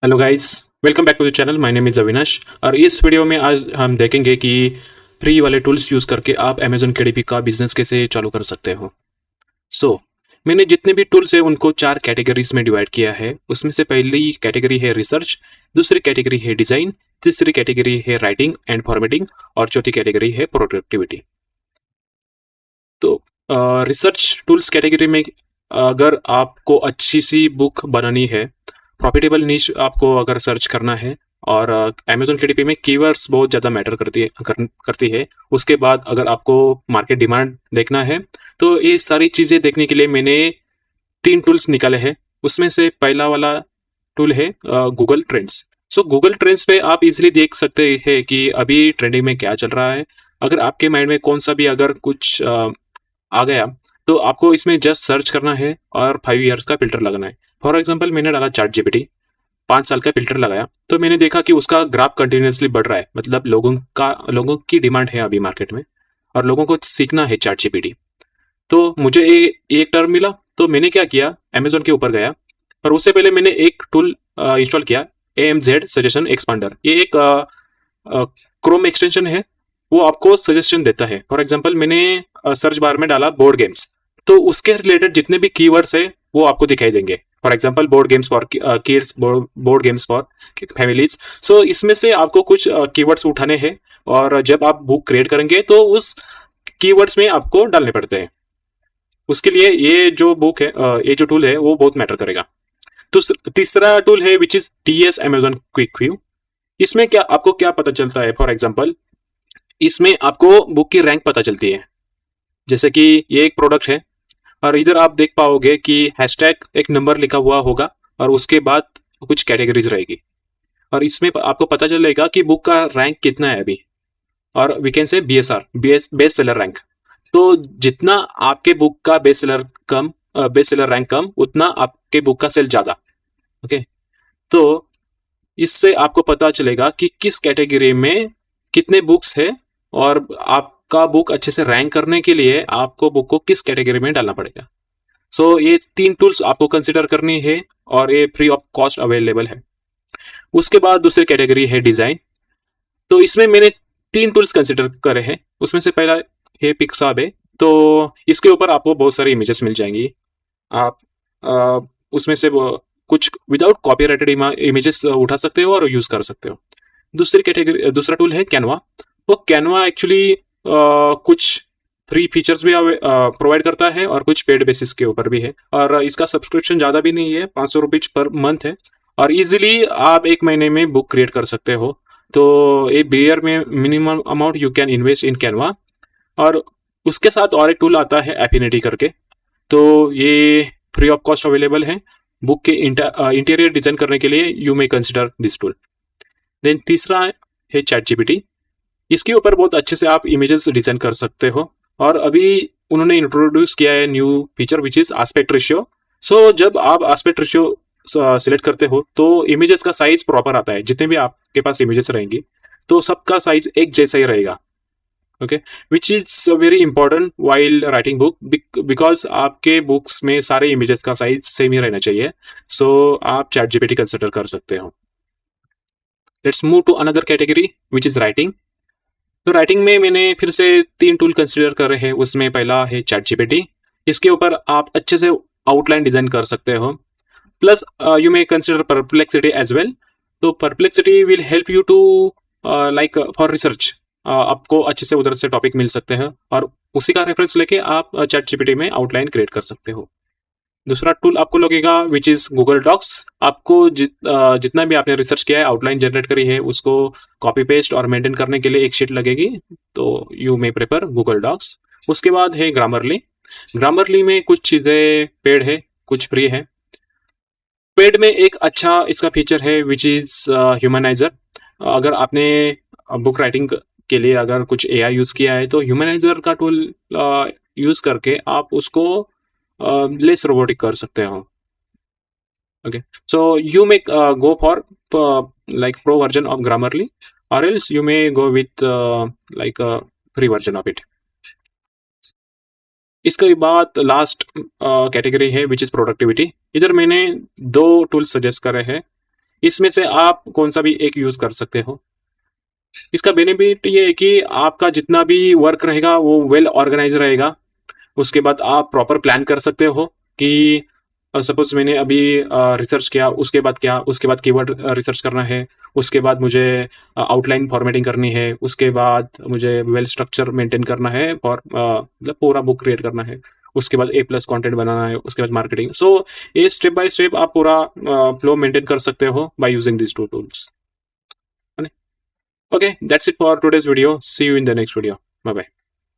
Hello guys, welcome back to the channel. My name is Avinash और इस video में आज हम देखेंगे कि फ्री वाले टूल्स यूज़ करके आप अमेजोन केडीपी का बिजनेस कैसे चालू कर सकते हो। मैंने जितने भी टूल्स हैं उनको 4 कैटेगरीज में डिवाइड किया है। उसमें से पहली कैटेगरी है रिसर्च, दूसरी कैटेगरी है डिज़ाइन, तीसरी कैटेगरी है राइटिंग एंड फॉर्मेटिंग और चौथी कैटेगरी है प्रोडक्टिविटी। तो रिसर्च टूल्स कैटेगरी में अगर आपको अच्छी सी बुक बनानी है, प्रॉफिटेबल नीश आपको अगर सर्च करना है और अमेजोन केडीपी में कीवर्ड्स बहुत ज़्यादा मैटर करती है। उसके बाद अगर आपको मार्केट डिमांड देखना है तो ये सारी चीज़ें देखने के लिए मैंने 3 टूल्स निकाले हैं। उसमें से पहला वाला टूल है गूगल ट्रेंड्स। गूगल ट्रेंड्स पे आप इजीली देख सकते हैं कि अभी ट्रेंडिंग में क्या चल रहा है। अगर आपके माइंड में कौन सा भी अगर कुछ आ गया तो आपको इसमें जस्ट सर्च करना है और 5 ईयर्स का फिल्टर लगाना है। फॉर एग्जाम्पल मैंने डाला चैट जीपीटी, 5 साल का फिल्टर लगाया तो मैंने देखा कि उसका ग्राफ कंटिन्यूसली बढ़ रहा है। मतलब लोगों की डिमांड है अभी मार्केट में और लोगों को सीखना है चैट जीपीटी। तो मुझे एक टर्म मिला तो मैंने क्या किया, अमेजोन के ऊपर गया और उससे पहले मैंने एक टूल इंस्टॉल किया, AMZ सजेशन एक्सपांडर। ये एक क्रोम एक्सटेंशन है, वो आपको सजेशन देता है। फॉर एग्जांपल मैंने सर्च बार में डाला बोर्ड गेम्स, तो उसके रिलेटेड जितने भी कीवर्ड्स है वो आपको दिखाई देंगे। For example board games for kids, board games for families. इसमें से आपको कुछ कीवर्ड्स उठाने हैं और जब आप बुक क्रिएट करेंगे तो उस कीवर्ड्स में आपको डालने पड़ते हैं। उसके लिए ये जो बुक है, ये जो टूल है वो बहुत मैटर करेगा। तो तीसरा टूल है which is TS Amazon quick view. इसमें क्या आपको क्या पता चलता है, फॉर एग्जांपल इसमें आपको बुक की रैंक पता चलती है। जैसे कि ये एक प्रोडक्ट है और इधर आप देख पाओगे कि हैशटैग एक नंबर लिखा हुआ होगा और उसके बाद कुछ कैटेगरीज रहेगी और इसमें आपको पता चलेगा कि बुक का रैंक कितना है अभी। और we can say BSR, best seller rank. तो जितना आपके बुक का बेस्ट सेलर रैंक कम, उतना आपके बुक का सेल ज्यादा। ओके, तो इससे आपको पता चलेगा कि किस कैटेगरी में कितने बुक्स है और आपका बुक अच्छे से रैंक करने के लिए आपको बुक को किस कैटेगरी में डालना पड़ेगा। ये 3 टूल्स आपको कंसिडर करनी है और ये फ्री ऑफ कॉस्ट अवेलेबल है। उसके बाद दूसरी कैटेगरी है डिजाइन। तो इसमें मैंने 3 टूल्स कंसिडर करे हैं। उसमें से पहला है पिक्साब है। तो इसके ऊपर आपको बहुत सारी इमेजेस मिल जाएंगी। आप उसमें से कुछ विदाउट कॉपीराइटेड इमेजेस उठा सकते हो और यूज कर सकते हो। दूसरा टूल है कैनवा। वो कैनवा एक्चुअली कुछ फ्री फीचर्स भी प्रोवाइड करता है और कुछ पेड बेसिस के ऊपर भी है और इसका सब्सक्रिप्शन ज़्यादा भी नहीं है, 500 रुपीज पर मंथ है और इजीली आप 1 महीने में बुक क्रिएट कर सकते हो। तो ये बेयर में minimum amount you can invest in Canva. और उसके साथ और एक टूल आता है एफिनिटी करके। तो ये फ्री ऑफ कॉस्ट अवेलेबल है। बुक के इंटीरियर डिजाइन करने के लिए you may consider this tool. Then तीसरा है चैट जीपीटी। इसके ऊपर बहुत अच्छे से आप इमेजेस डिजाइन कर सकते हो और अभी उन्होंने इंट्रोड्यूस किया है new feature which is aspect ratio. जब आप एस्पेक्ट रेशियो सिलेक्ट करते हो तो इमेजेस का साइज प्रॉपर आता है। जितने भी आपके पास इमेजेस रहेंगी तो सबका साइज एक जैसा ही रहेगा। Okay, which is very important while writing book, because आपके बुक्स में सारे इमेजेस का साइज सेम ही रहना चाहिए। आप चैट जीपीटी कंसिडर कर सकते हो। Let's move to another category which is writing. तो राइटिंग में मैंने फिर से 3 टूल कंसिडर कर रहे हैं। उसमें पहला है चैट जीपीटी। इसके ऊपर आप अच्छे से आउटलाइन डिजाइन कर सकते हो। Plus you may consider Perplexity as well. तो Perplexity will help you to like for research. आपको अच्छे से उधर से टॉपिक मिल सकते हैं और उसी का रेफरेंस लेके आप चैट जीपीटी में आउटलाइन क्रिएट कर सकते हो। दूसरा टूल आपको लगेगा विच इज गूगल डॉक्स। आपको जितना भी आपने रिसर्च किया है, आउटलाइन जनरेट करी है, उसको कॉपी पेस्ट और मेंटेन करने के लिए एक शीट लगेगी। तो you may prefer Google docs. उसके बाद है ग्रामरली। ग्रामरली में कुछ चीज़ें पेड है, कुछ फ्री है। पेड में एक अच्छा इसका फीचर है विच इज ह्यूमनाइजर। अगर आपने बुक राइटिंग के लिए अगर कुछ AI यूज़ किया है तो ह्यूमनाइजर का टूल यूज़ करके आप उसको लेस रोबोटिक कर सकते हो। Okay, so you may go for like pro version of Grammarly or else you may go with like a free version of it. इसके बाद लास्ट कैटेगरी है विच इज प्रोडक्टिविटी। इधर मैंने 2 टूल्स सजेस्ट करे हैं। इसमें से आप कौन सा भी एक यूज कर सकते हो। इसका बेनिफिट ये है कि आपका जितना भी वर्क रहेगा वो वेल ऑर्गेनाइज रहेगा। उसके बाद आप प्रॉपर प्लान कर सकते हो कि सपोज मैंने अभी रिसर्च किया, उसके बाद क्या, उसके बाद कीवर्ड रिसर्च करना है, उसके बाद मुझे आउटलाइन फॉर्मेटिंग करनी है, उसके बाद मुझे वेल स्ट्रक्चर मेंटेन करना है और मतलब पूरा बुक क्रिएट करना है, उसके बाद A+ कंटेंट बनाना है, उसके बाद मार्केटिंग। सो ये स्टेप बाय स्टेप आप पूरा फ्लो मेंटेन कर सकते हो by using this two tools. Okay, that's it for today's video. See you in the next video. Bye bye.